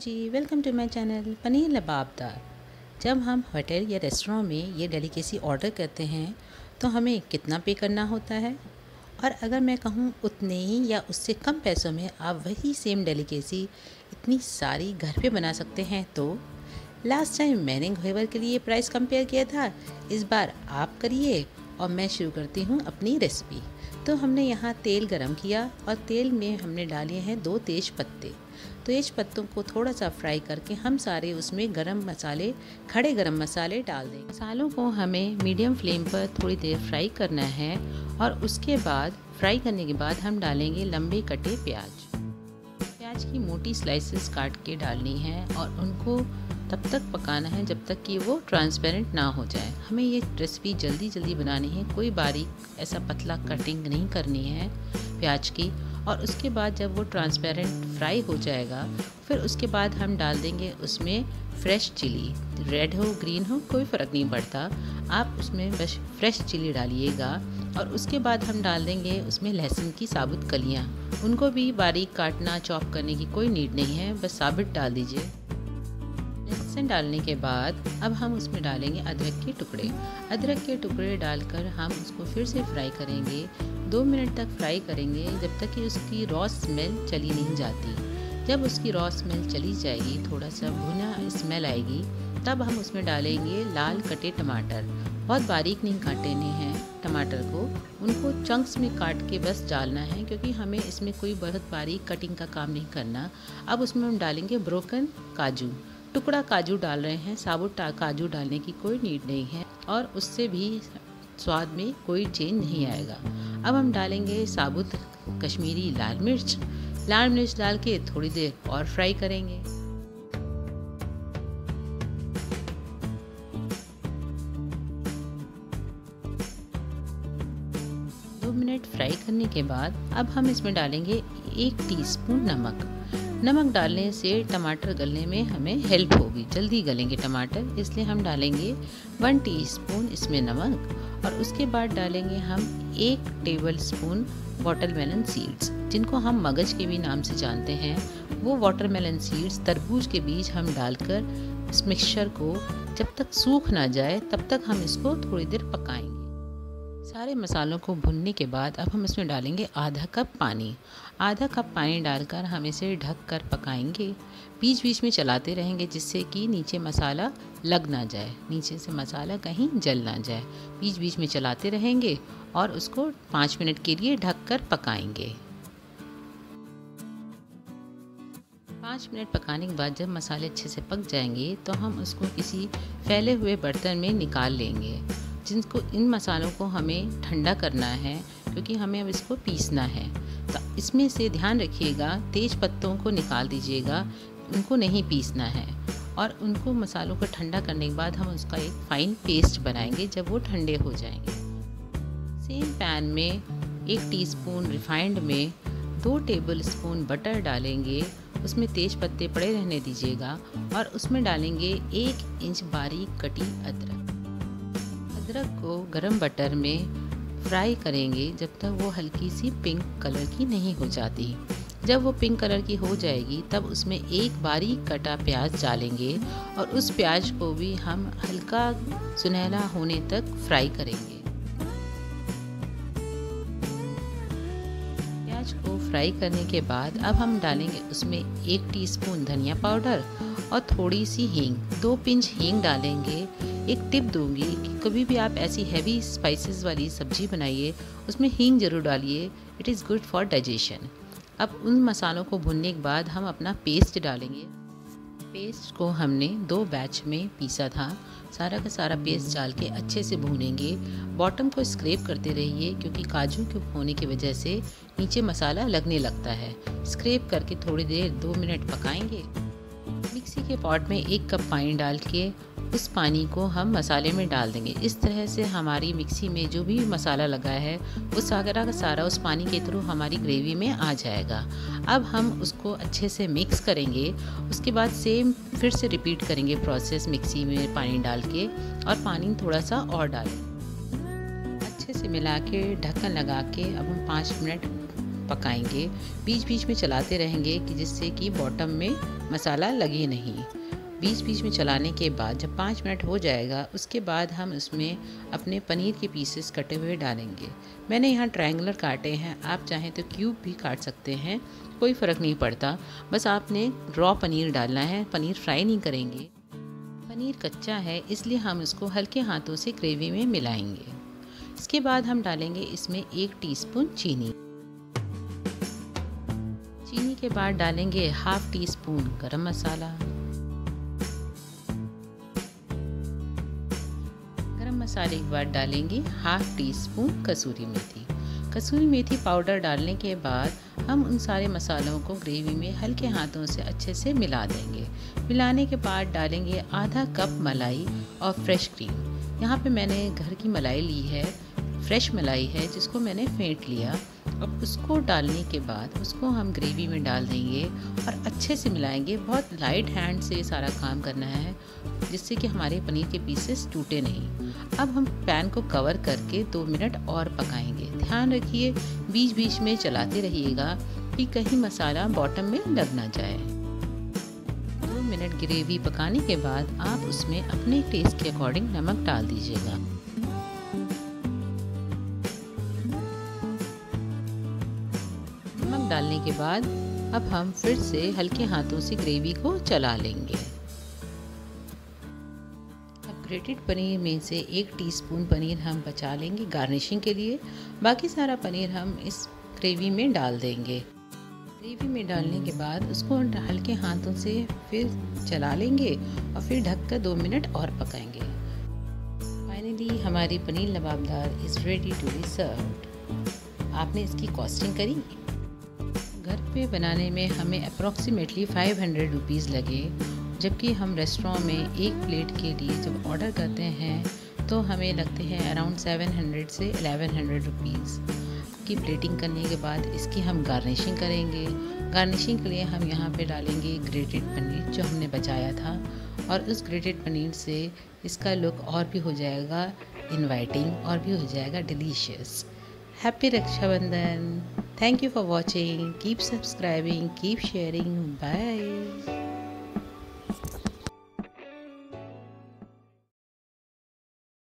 Ji, welcome to my channel paneer lababdar. जब हम hotel या रेस्टोरेंट में ये डेलिकेसी ऑर्डर करते हैं तो हमें कितना पे करना होता है, और अगर मैं कहूँ उतने ही या उससे कम पैसों में आप वही सेम डेलिकेसी इतनी सारी घर पे बना सकते हैं। तो लास्ट टाइम मैंने घेवर के लिए प्राइस कंपेयर किया था, इस बार आप करिए और मैं शुरू करती हूँ अपनी रेसिपी। तो हमने यहाँ तेल गरम किया और तेल में हमने डाले हैं 2 तेज पत्ते। तेज पत्तों को थोड़ा सा फ्राई करके हम सारे उसमें गरम मसाले, खड़े गरम मसाले डाल दें। मसालों को हमें मीडियम फ्लेम पर थोड़ी देर फ्राई करना है और उसके बाद फ्राई करने के बाद हम डालेंगे लंबे कटे प्याज। प्याज की मोटी स्लाइसेस काट के डालनी है और उनको तब तक पकाना है जब तक कि वो ट्रांसपेरेंट ना हो जाए। हमें ये रेसिपी जल्दी जल्दी बनानी है, कोई बारीक ऐसा पतला कटिंग नहीं करनी है प्याज की। और उसके बाद जब वो ट्रांसपेरेंट फ्राई हो जाएगा फिर उसके बाद हम डाल देंगे उसमें फ्रेश चिली, रेड हो ग्रीन हो कोई फ़र्क नहीं पड़ता, आप उसमें बस फ्रेश चिली डालिएगा। और उसके बाद हम डाल देंगे उसमें लहसुन की साबुत कलियाँ, उनको भी बारीक काटना चॉप करने की कोई नीड नहीं है, बस साबुत डाल दीजिए। लहसुन डालने के बाद अब हम उसमें डालेंगे अदरक के टुकड़े। अदरक के टुकड़े डालकर हम उसको फिर से फ्राई करेंगे, 2 मिनट तक फ्राई करेंगे जब तक कि उसकी रॉ स्मेल चली नहीं जाती। जब उसकी रॉ स्मेल चली जाएगी, थोड़ा सा भुना स्मेल आएगी, तब हम उसमें डालेंगे लाल कटे टमाटर। बहुत बारीक नहीं काटने हैं टमाटर को, उनको चंक्स में काट के बस डालना है, क्योंकि हमें इसमें कोई बहुत बारीक कटिंग का काम नहीं करना। अब उसमें हम डालेंगे ब्रोकन काजू, टुकड़ा काजू डाल रहे हैं, साबुत काजू डालने की कोई नीड नहीं है और उससे भी स्वाद में कोई चेंज नहीं आएगा। अब हम डालेंगे साबुत कश्मीरी लाल मिर्च। लाल मिर्च डाल के थोड़ी देर और फ्राई करेंगे। 2 मिनट फ्राई करने के बाद अब हम इसमें डालेंगे 1 टीस्पून नमक। नमक डालने से टमाटर गलने में हमें हेल्प होगी, जल्दी गलेंगे टमाटर, इसलिए हम डालेंगे 1 टीस्पून इसमें नमक। और उसके बाद डालेंगे हम 1 टेबल स्पून वाटरमेलन सीड्स, जिनको हम मगज के भी नाम से जानते हैं। वो वाटरमेलन सीड्स, तरबूज के बीज हम डालकर इस मिक्सचर को जब तक सूख ना जाए तब तक हम इसको थोड़ी देर पकाएंगे। सारे मसालों को भुनने के बाद अब हम इसमें डालेंगे आधा कप पानी। आधा कप पानी डालकर हम इसे ढक कर पकाएंगे, बीच बीच में चलाते रहेंगे जिससे कि नीचे मसाला लग ना जाए, नीचे से मसाला कहीं जल ना जाए। बीच बीच में चलाते रहेंगे और उसको 5 मिनट के लिए ढक कर पकाएंगे। 5 मिनट पकाने के बाद जब मसाले अच्छे से पक जाएंगे तो हम उसको किसी फैले हुए बर्तन में निकाल लेंगे, जिनको इन मसालों को हमें ठंडा करना है, क्योंकि हमें अब इसको पीसना है। तो इसमें से ध्यान रखिएगा, तेज पत्तों को निकाल दीजिएगा, उनको नहीं पीसना है। और उनको मसालों को ठंडा करने के बाद हम उसका एक फ़ाइन पेस्ट बनाएंगे जब वो ठंडे हो जाएंगे। सेम पैन में 1 टीस्पून रिफाइंड में 2 टेबल स्पून बटर डालेंगे, उसमें तेज पत्ते पड़े रहने दीजिएगा और उसमें डालेंगे 1 इंच बारीक कटी अदरक। अदरक को गरम बटर में फ्राई करेंगे जब तक वो हल्की सी पिंक कलर की नहीं हो जाती। जब वो पिंक कलर की हो जाएगी तब उसमें 1 बारीक कटा प्याज डालेंगे और उस प्याज को भी हम हल्का सुनहरा होने तक फ्राई करेंगे। प्याज को फ्राई करने के बाद अब हम डालेंगे उसमें 1 टीस्पून धनिया पाउडर और थोड़ी सी हींग, 2 पिंच हींग डालेंगे। एक टिप दूंगी कि कभी भी आप ऐसी हैवी स्पाइसेस वाली सब्जी बनाइए, उसमें हींग जरूर डालिए, it is good for digestion. अब उन मसालों को भुनने के बाद हम अपना पेस्ट डालेंगे। पेस्ट को हमने 2 बैच में पीसा था, सारा का सारा पेस्ट डाल के अच्छे से भूनेंगे। बॉटम को स्क्रैप करते रहिए, क्योंकि काजू के होने की वजह से नीचे मसाला लगने लगता है। स्क्रैप करके थोड़ी देर 2 मिनट पकाएंगे। मिक्सी के पॉट में 1 कप पानी डाल के उस पानी को हम मसाले में डाल देंगे। इस तरह से हमारी मिक्सी में जो भी मसाला लगा है वो सारा का सारा उस पानी के थ्रू हमारी ग्रेवी में आ जाएगा। अब हम उसको अच्छे से मिक्स करेंगे। उसके बाद सेम फिर से रिपीट करेंगे प्रोसेस, मिक्सी में पानी डाल के, और पानी थोड़ा सा और डालें। अच्छे से मिला के ढक्कन लगा के अब हम 5 मिनट पकाएंगे। बीच बीच में चलाते रहेंगे कि जिससे कि बॉटम में मसाला लगे नहीं। बीच बीच में चलाने के बाद जब 5 मिनट हो जाएगा उसके बाद हम उसमें अपने पनीर के पीसेस कटे हुए डालेंगे। मैंने यहाँ ट्रायंगुलर काटे हैं, आप चाहें तो क्यूब भी काट सकते हैं, कोई फ़र्क नहीं पड़ता। बस आपने रॉ पनीर डालना है, पनीर फ्राई नहीं करेंगे। पनीर कच्चा है इसलिए हम इसको हल्के हाथों से ग्रेवी में मिलाएंगे। इसके बाद हम डालेंगे इसमें 1 टीस्पून चीनी। चीनी के बाद डालेंगे हाफ़ टी स्पून गरम मसाला। गरम मसाले के बाद डालेंगे हाफ़ टी स्पून कसूरी मेथी। कसूरी मेथी पाउडर डालने के बाद हम उन सारे मसालों को ग्रेवी में हल्के हाथों से अच्छे से मिला देंगे। मिलाने के बाद डालेंगे आधा कप मलाई और फ्रेश क्रीम। यहाँ पे मैंने घर की मलाई ली है, फ्रेश मलाई है जिसको मैंने फेंट लिया। अब उसको डालने के बाद उसको हम ग्रेवी में डाल देंगे और अच्छे से मिलाएंगे। बहुत लाइट हैंड से सारा काम करना है जिससे कि हमारे पनीर के पीसेस टूटे नहीं। अब हम पैन को कवर करके 2 मिनट और पकाएंगे। ध्यान रखिए बीच बीच में चलाते रहिएगा कि कहीं मसाला बॉटम में लग ना जाए। 2 मिनट ग्रेवी पकाने के बाद आप उसमें अपने टेस्ट के अकॉर्डिंग नमक डाल दीजिएगा। नमक डालने के बाद अब हम फिर से हल्के हाथों से ग्रेवी को चला लेंगे। अब ग्रेटेड पनीर में से 1 टीस्पून पनीर हम बचा लेंगे गार्निशिंग के लिए। बाकी सारा पनीर हम इस ग्रेवी में डाल देंगे। ग्रेवी में डालने के बाद उसको हल्के हाथों से फिर चला लेंगे और फिर ढककर 2 मिनट और पकाएंगे। फाइनली हमारी paneer lababdar is ready to be served. आपने इसकी कॉस्टिंग करी? घर पे बनाने में हमें अप्रॉक्सीमेटली 500 रुपीज़ लगे, जबकि हम रेस्टोरेंट में एक प्लेट के लिए जब ऑर्डर करते हैं तो हमें लगते हैं अराउंड 700 से 1100 रुपीज़ की। प्लेटिंग करने के बाद इसकी हम गार्निशिंग करेंगे। गार्निशिंग के लिए हम यहाँ पे डालेंगे ग्रेटेड पनीर जो हमने बचाया था, और उस ग्रेटेड पनीर से इसका लुक और भी हो जाएगा इनवाइटिंग और भी हो जाएगा delicious. Happy Rakshabandhan. Thank you for watching. Keep subscribing, keep sharing. Bye.